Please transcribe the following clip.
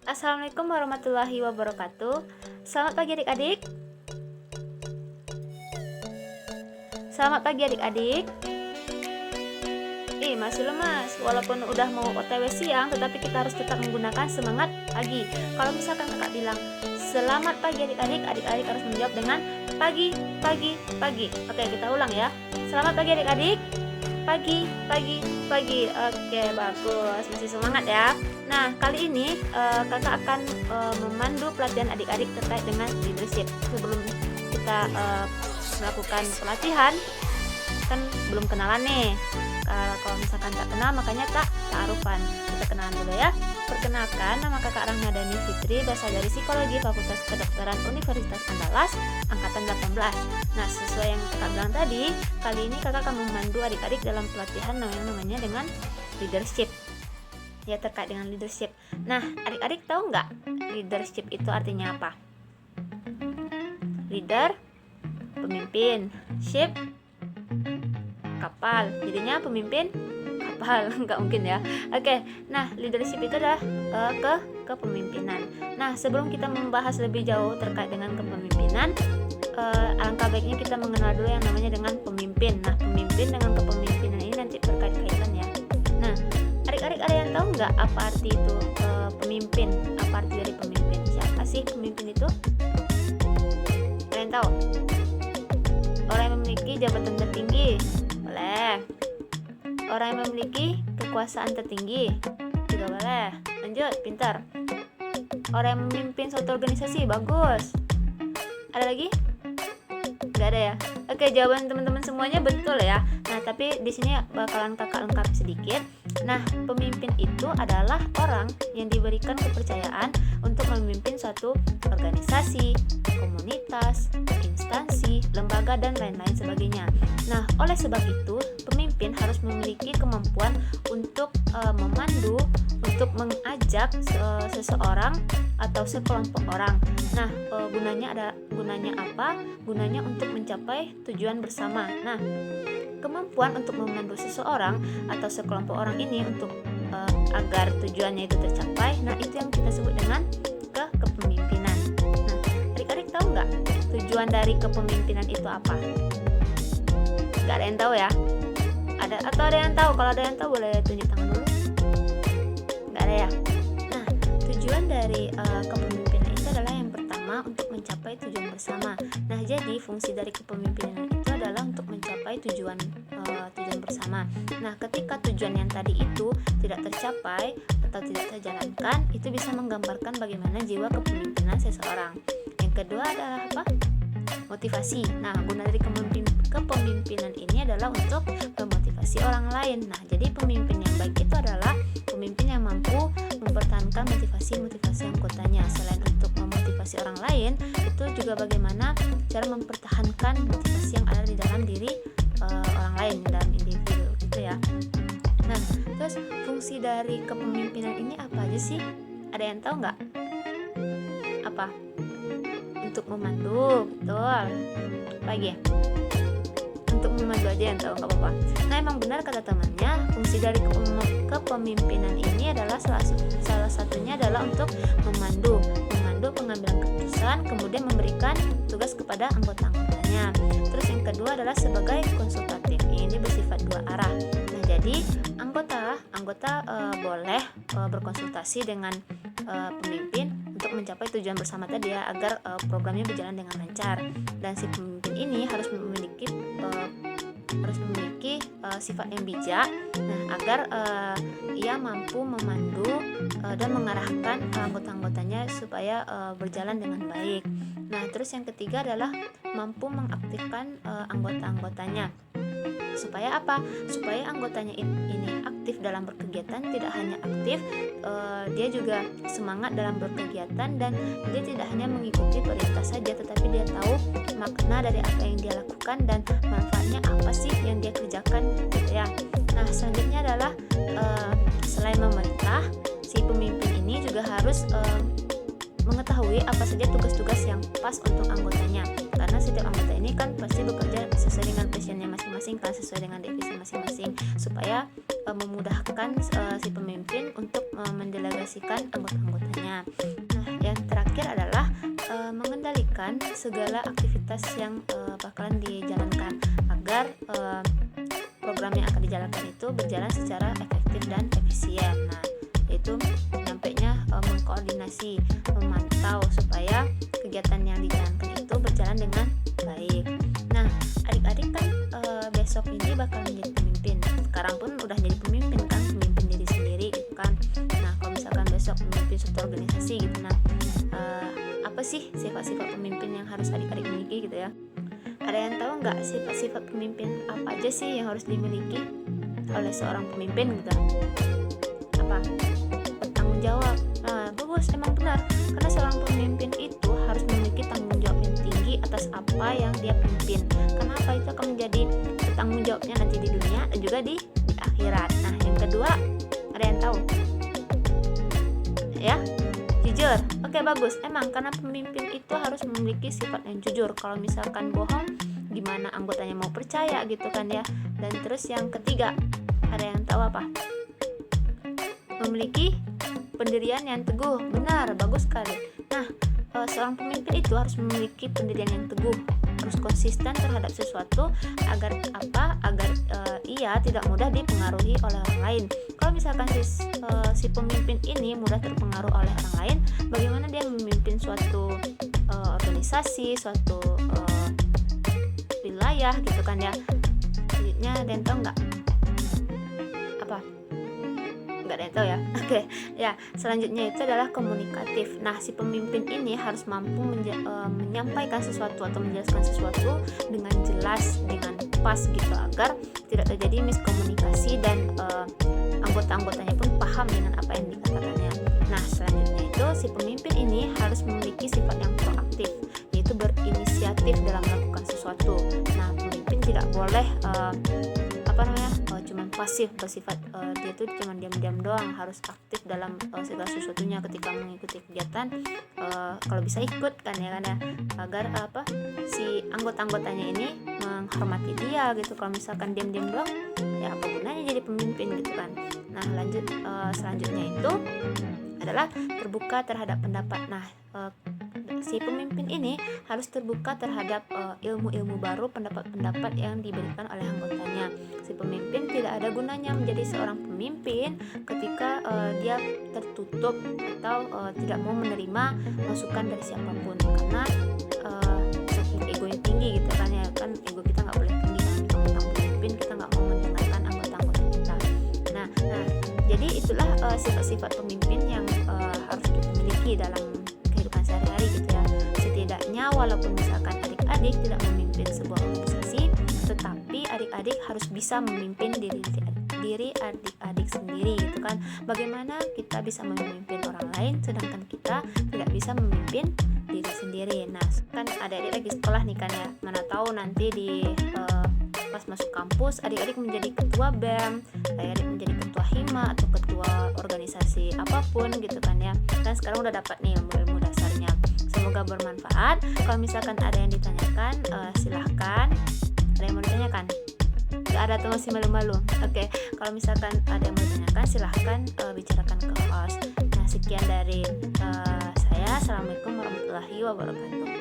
Assalamualaikum warahmatullahi wabarakatuh. Selamat pagi adik-adik. Selamat pagi adik-adik. Masih lemas. Walaupun udah mau OTW siang, tetapi kita harus tetap menggunakan semangat pagi. Kalau misalkan kakak bilang selamat pagi adik-adik, adik-adik harus menjawab dengan pagi, pagi, pagi. Oke, kita ulang ya. Selamat pagi adik-adik. Pagi, pagi, pagi. Oke, bagus. Masih semangat ya. Nah, kali ini kakak akan memandu pelatihan adik-adik terkait dengan leadership. Sebelum kita melakukan pelatihan, kan belum kenalan nih. Kalau misalkan tak kenal, makanya tak ta'arufan. Kita kenalan dulu ya. Perkenalkan, nama kakak Rahmadani Fitri, berasal dari Psikologi Fakultas Kedokteran Universitas Andalas, angkatan 18. Nah, sesuai yang kakak bilang tadi, kali ini kakak akan memandu adik-adik dalam pelatihan yang namanya dengan leadership. Ya, terkait dengan leadership. Nah, adik-adik tahu nggak leadership itu artinya apa? Leader, pemimpin. Ship, kapal. Jadinya pemimpin kapal. Nggak mungkin ya. Oke, nah leadership itu adalah kepemimpinan. Nah, sebelum kita membahas lebih jauh terkait dengan kepemimpinan, alangkah baiknya kita mengenal dulu yang namanya dengan pemimpin. Nah, pemimpin dengan kepemimpinan ini nanti berkait-kaitan ya. Nah, adik-adik ada yang tahu nggak apa arti itu pemimpin? Apa arti dari pemimpin? Siapa sih pemimpin itu? Ada yang tahu? Orang yang memiliki jabatan tertinggi. Boleh. Orang yang memiliki kekuasaan tertinggi juga boleh. Lanjut, pintar. Orang yang memimpin suatu organisasi. Bagus. Ada lagi? Gak ada ya? Oke, jawaban teman-teman semuanya betul ya. Nah, tapi di sini bakalan kakak lengkapi sedikit. Nah, pemimpin itu adalah orang yang diberikan kepercayaan untuk memimpin suatu organisasi, komunitas, instansi, lembaga, dan lain-lain sebagainya. Nah, oleh sebab itu, pemimpin harus memiliki kemampuan untuk memandu, untuk mengajak seseorang atau sekelompok orang. Nah, gunanya apa? Gunanya untuk mencapai tujuan bersama. Nah, kemampuan untuk memandu seseorang atau sekelompok orang ini untuk agar tujuannya itu tercapai, nah itu yang kita sebut dengan kepemimpinan. Nah, adik-adik tahu nggak tujuan dari kepemimpinan itu apa? Nggak ada yang tahu ya? Ada yang tahu? Kalau ada yang tahu boleh tunjuk tangan dulu. Nggak ada ya? Nah, tujuan dari kepemimpinan itu adalah yang pertama untuk mencapai tujuan bersama. Nah, jadi fungsi dari kepemimpinan itu adalah untuk mencapai tujuan bersama. Nah, ketika tujuan yang tadi itu tidak tercapai atau tidak terjalankan, itu bisa menggambarkan bagaimana jiwa kepemimpinan seseorang. Yang kedua adalah apa? Motivasi. Nah, guna dari kepemimpinan ini adalah untuk memotivasi orang lain. Nah, jadi pemimpin yang baik itu adalah pemimpin yang mampu mempertahankan motivasi anggotanya. Selain untuk memotivasi orang lain, itu juga bagaimana cara mempertahankan motivasi yang ada di dalam diri orang lain, dalam individu gitu ya. Nah, terus fungsi dari kepemimpinan ini apa aja sih? Ada yang tahu nggak? Apa? Untuk memandu, betul. Lagi ya? Untuk memandu aja yang tahu, nggak apa-apa. Nah, emang benar kata temannya, fungsi dari kepemimpinan ini adalah salah satunya adalah untuk memandu pengambilan keputusan, kemudian memberikan tugas kepada anggota-anggotanya. Terus yang kedua adalah sebagai konsultatif. Ini bersifat dua arah. Nah, jadi anggota boleh berkonsultasi dengan pemimpin untuk mencapai tujuan bersama tadi ya, agar programnya berjalan dengan lancar. Dan si pemimpin ini harus memiliki sifat yang bijak, nah agar ia mampu memandu dan mengarahkan anggota-anggotanya supaya berjalan dengan baik. Nah, terus yang ketiga adalah mampu mengaktifkan anggota-anggotanya. Supaya apa? Supaya anggotanya ini aktif dalam berkegiatan, tidak hanya aktif, dia juga semangat dalam berkegiatan, dan dia tidak hanya mengikuti perintah saja, tetapi dia tahu makna dari apa yang dia lakukan dan manfaatnya apa sih yang dia kerjakan gitu ya. Nah, selanjutnya adalah selain memerintah, si pemimpin ini juga harus mengetahui apa saja tugas-tugas yang pas untuk anggotanya, karena setiap anggota ini kan pasti bekerja sesuai dengan passionnya masing-masing kan, sesuai dengan divisi masing-masing, supaya memudahkan si pemimpin untuk mendelegasikan anggota-anggotanya. Nah, yang terakhir adalah mengendalikan segala aktivitas yang bakalan dijalankan agar program yang akan dijalankan itu berjalan secara efektif dan efisien. Nah, yaitu nyampainya mengkoordinasi, memantau supaya kegiatan yang dijalankan itu berjalan dengan baik. Nah, adik-adik kan besok ini bakal menjadi pemimpin. Sekarang pun udah jadi pemimpin kan, pemimpin diri sendiri gitu kan. Nah, kalau misalkan besok pemimpin suatu organisasi gitu, nah apa sih sifat-sifat pemimpin yang harus adik-adik miliki gitu ya? Ada yang tahu nggak sifat-sifat pemimpin apa aja sih yang harus dimiliki oleh seorang pemimpin gitu? Apa? Bertanggung jawab. Nah, bagus, emang benar. Karena seorang pemimpin itu harus memiliki tanggung jawab yang tinggi atas apa yang dia pimpin. Kenapa? Itu akan menjadi tanggung jawabnya nanti di dunia dan juga di akhirat. Nah, yang kedua, ada yang tahu? Ya, jujur. Oke, bagus. Emang karena pemimpin itu harus memiliki sifat yang jujur. Kalau misalkan bohong, gimana anggotanya mau percaya gitu kan ya. Dan terus yang ketiga, ada yang tahu apa? Memiliki pendirian yang teguh. Benar, bagus sekali. Nah, seorang pemimpin itu harus memiliki pendirian yang teguh, harus konsisten terhadap sesuatu agar apa? Agar ia tidak mudah dipengaruhi oleh orang lain. Kalau misalkan si pemimpin ini mudah terpengaruh oleh orang lain, bagaimana dia memimpin suatu organisasi, suatu wilayah gitu kan ya. Selanjutnya ada yang tahu nggak? Apa? Nggak ada yang tahu ya. Oke, ya, selanjutnya itu adalah komunikatif. Nah, si pemimpin ini harus mampu menyampaikan sesuatu atau menjelaskan sesuatu dengan jelas, dengan pas gitu, agar tidak terjadi miskomunikasi dan anggota-anggotanya pun paham dengan apa yang dikatakannya. Nah, selanjutnya itu si pemimpin ini harus memiliki sifat yang proaktif, yaitu berinisiatif dalam melakukan sesuatu. Nah, pemimpin tidak boleh cuman pasif bersifat, dia tuh cuman diam-diam doang, harus aktif dalam segala sesuatunya. Ketika mengikuti kegiatan, kalau bisa ikut kan ya, agar si anggota-anggotanya ini menghormati dia gitu. Kalau misalkan diam-diam doang, ya apa gunanya jadi pemimpin gitu kan. Nah, selanjutnya itu adalah terbuka terhadap pendapat. Nah, si pemimpin ini harus terbuka terhadap ilmu-ilmu baru, pendapat-pendapat yang diberikan oleh anggotanya. Si pemimpin tidak ada gunanya menjadi seorang pemimpin ketika dia tertutup atau tidak mau menerima masukan dari siapapun, karena saking egonya tinggi gitu kan ya, kan ego kita nggak boleh tinggi kan. Tentang pemimpin kita nggak mau mendengarkan anggota-anggota kita. Nah, jadi itulah sifat-sifat pemimpin yang harus kita miliki dalam kehidupan sehari-hari gitu ya. Setidaknya walaupun misalkan adik-adik tidak memimpin sebuah organisasi, tetapi adik-adik harus bisa memimpin diri adik-adik sendiri gitu kan. Bagaimana kita bisa memimpin orang lain sedangkan kita tidak bisa memimpin diri sendiri. Nah, kan adik-adik lagi sekolah nih kan ya, mana tahu nanti di pas masuk kampus adik-adik menjadi ketua BEM, adik-adik menjadi ketua hima atau ketua organisasi apapun gitu kan ya. Kan sekarang udah dapat nih ilmu-ilmu dasarnya. Semoga bermanfaat. Kalau misalkan ada yang ditanyakan, silahkan. Ada yang mau ditanyakan? Gak ada atau masih malu-malu? Oke, kalau misalkan ada yang mau ditanyakan, silahkan bicarakan ke host. Nah, sekian dari saya. Assalamualaikum warahmatullahi wabarakatuh.